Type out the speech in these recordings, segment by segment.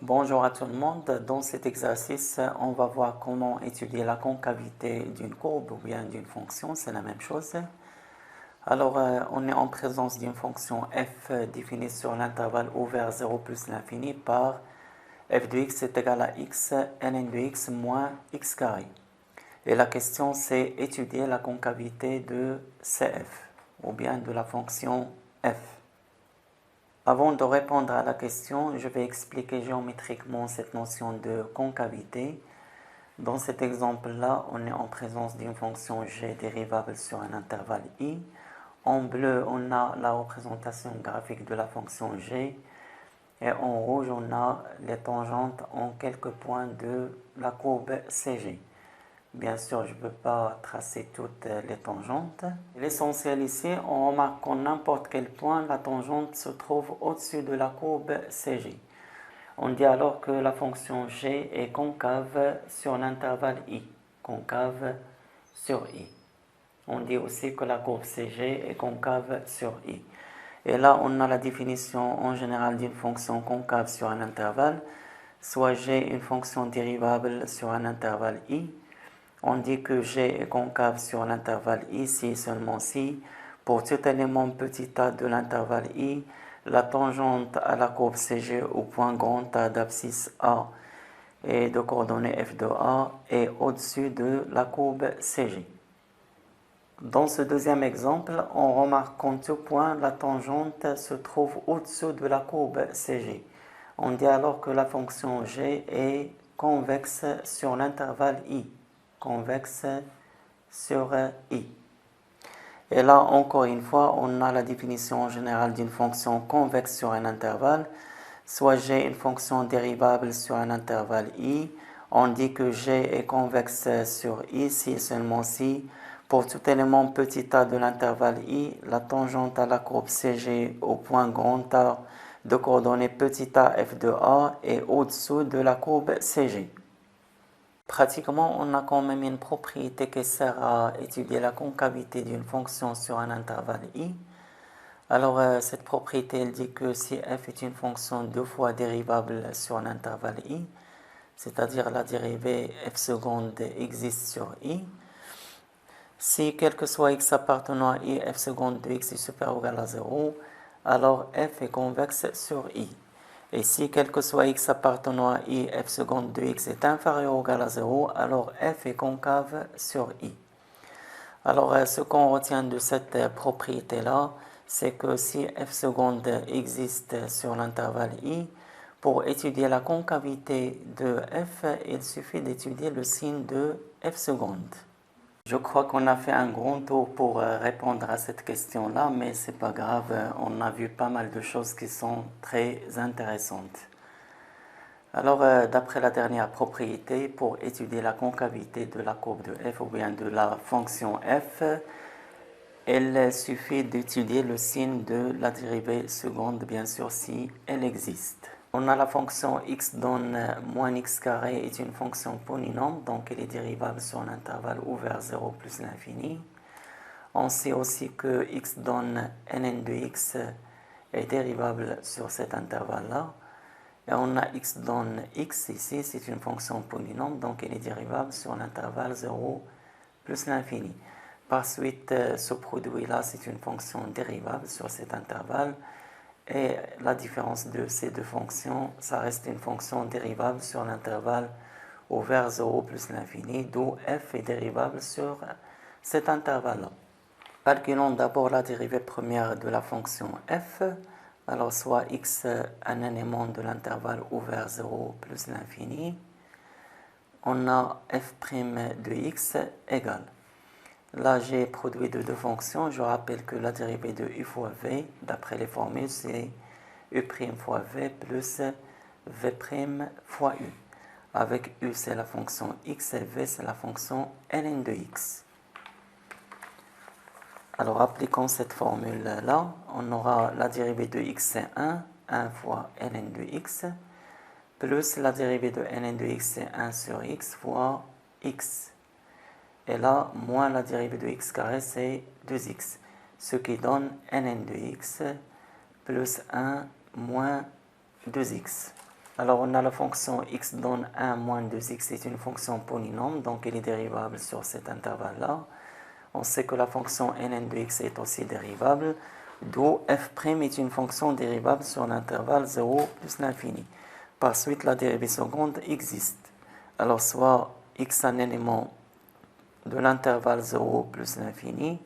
Bonjour à tout le monde. Dans cet exercice, on va voir comment étudier la concavité d'une courbe ou bien d'une fonction. C'est la même chose. Alors, on est en présence d'une fonction f définie sur l'intervalle ouvert 0 plus l'infini par f de x est égal à x ln de x moins x carré. Et la question, c'est étudier la concavité de cf ou bien de la fonction f. Avant de répondre à la question, je vais expliquer géométriquement cette notion de concavité. Dans cet exemple-là, on est en présence d'une fonction g dérivable sur un intervalle i. En bleu, on a la représentation graphique de la fonction g. Et en rouge, on a les tangentes en quelques points de la courbe CG. Bien sûr, je ne peux pas tracer toutes les tangentes. L'essentiel ici, on remarque qu'en n'importe quel point, la tangente se trouve au-dessus de la courbe CG. On dit alors que la fonction g est concave sur l'intervalle i. Concave sur i. On dit aussi que la courbe CG est concave sur i. Et là, on a la définition en général d'une fonction concave sur un intervalle, soit g une fonction dérivable sur un intervalle i. On dit que g est concave sur l'intervalle i si seulement si, pour tout élément petit a de l'intervalle i, la tangente à la courbe CG au point grand A d'abscisse A et de coordonnées f de A est au-dessus de la courbe CG. Dans ce deuxième exemple, on remarque qu'en tout point, la tangente se trouve au-dessus de la courbe CG. On dit alors que la fonction g est convexe sur l'intervalle i. Convexe sur i. Et là, encore une fois, on a la définition générale d'une fonction convexe sur un intervalle. Soit g une fonction dérivable sur un intervalle i. On dit que g est convexe sur i si et seulement si, pour tout élément petit a de l'intervalle i, la tangente à la courbe CG au point grand A de coordonnées petit a f de A est au-dessous de la courbe CG. Pratiquement, on a quand même une propriété qui sert à étudier la concavité d'une fonction sur un intervalle i. Alors, cette propriété, elle dit que si f est une fonction deux fois dérivable sur un intervalle i, c'est-à-dire la dérivée f seconde existe sur i, si quel que soit x appartenant à i, f seconde de x est supérieur ou égal à 0, alors f est convexe sur i. Et si quel que soit x appartenant à i, f seconde de x est inférieur ou égal à 0, alors f est concave sur i. Alors, ce qu'on retient de cette propriété-là, c'est que si f seconde existe sur l'intervalle i, pour étudier la concavité de f, il suffit d'étudier le signe de f seconde. Je crois qu'on a fait un grand tour pour répondre à cette question-là, mais c'est pas grave, on a vu pas mal de choses qui sont très intéressantes. Alors, d'après la dernière propriété, pour étudier la concavité de la courbe de f ou bien de la fonction f, il suffit d'étudier le signe de la dérivée seconde, bien sûr, si elle existe. On a la fonction x donne moins x carré est une fonction polynôme, donc elle est dérivable sur l'intervalle ouvert 0 plus l'infini. On sait aussi que x donne ln de x est dérivable sur cet intervalle-là. Et on a x donne x ici, c'est une fonction polynôme, donc elle est dérivable sur l'intervalle 0 plus l'infini. Par suite, ce produit-là, c'est une fonction dérivable sur cet intervalle. Et la différence de ces deux fonctions, ça reste une fonction dérivable sur l'intervalle ouvert 0 plus l'infini, d'où f est dérivable sur cet intervalle-là. Calculons d'abord la dérivée première de la fonction f. Alors, soit x un élément de l'intervalle ouvert 0 plus l'infini, on a f' de x égale. Là, j'ai produit de deux fonctions. Je rappelle que la dérivée de u fois v, d'après les formules, c'est u' fois v plus v' fois u. Avec u, c'est la fonction x et v, c'est la fonction ln de x. Alors, appliquons cette formule-là. On aura la dérivée de x, c'est 1 fois ln de x, plus la dérivée de ln de x, c'est 1 sur x fois x. Et là, moins la dérivée de x carré, c'est 2x. Ce qui donne ln de x plus 1 moins 2x. Alors on a la fonction x donne 1 moins 2x, c'est une fonction polynôme, donc elle est dérivable sur cet intervalle-là. On sait que la fonction ln de x est aussi dérivable, d'où f' est une fonction dérivable sur l'intervalle 0 plus l'infini. Par suite, la dérivée seconde existe. Alors soit x un élément de l'intervalle 0 plus l'infini,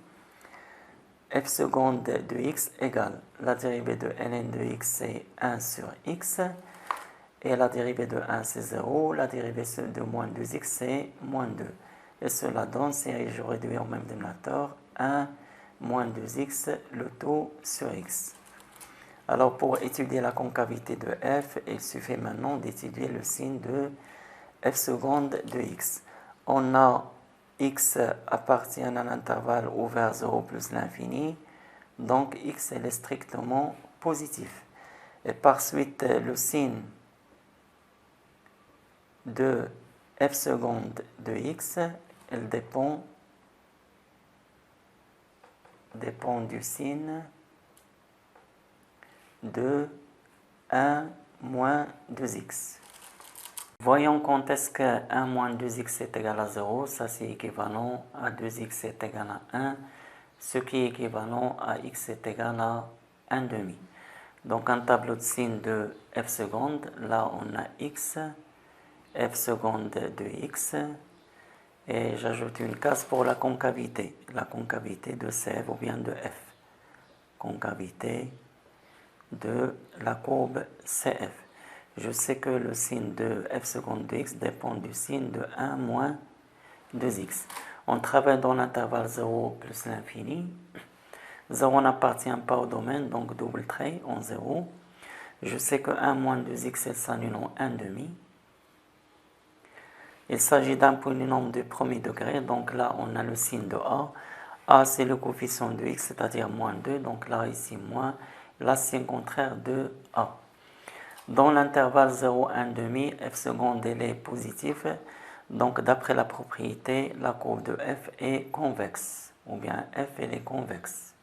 f seconde de x égale la dérivée de ln de x c'est 1 sur x, et la dérivée de 1 c'est 0, la dérivée de moins 2x c'est moins 2. Et cela donne, si je réduis au même dénominateur, 1 moins 2x, le tout sur x. Alors pour étudier la concavité de f, il suffit maintenant d'étudier le signe de f seconde de x. On a x appartient à l'intervalle ouvert 0 plus l'infini, donc x est strictement positif. Et par suite, le signe de f seconde de x, elle dépend du signe de 1 moins 2x. Voyons quand est-ce que 1 moins 2x est égal à 0. Ça, c'est équivalent à 2x est égal à 1, ce qui est équivalent à x est égal à 1 demi. Donc, un tableau de signes de f seconde. Là, on a x, f seconde de x. Et j'ajoute une case pour la concavité de CF ou bien de f. Concavité de la courbe CF. Je sais que le signe de f seconde de x dépend du signe de 1 moins 2x. On travaille dans l'intervalle 0 plus l'infini. 0 n'appartient pas au domaine, donc double trait en 0. Je sais que 1 moins 2x, elle s'annule en 1 demi. Il s'agit d'un polynôme de premier degré, donc là on a le signe de a. A c'est le coefficient de x, c'est-à-dire moins 2, donc là ici moins. Là c'est le contraire de a. Dans l'intervalle 0, 1 demi, f seconde elle est positive, donc d'après la propriété, la courbe de f est convexe, ou bien f elle est convexe.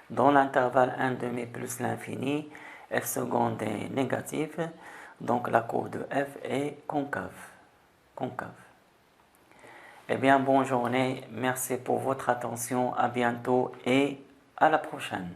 Dans l'intervalle 1 demi plus l'infini, f seconde est négative, donc la courbe de f est concave. Eh bien, bonne journée, merci pour votre attention, à bientôt et à la prochaine.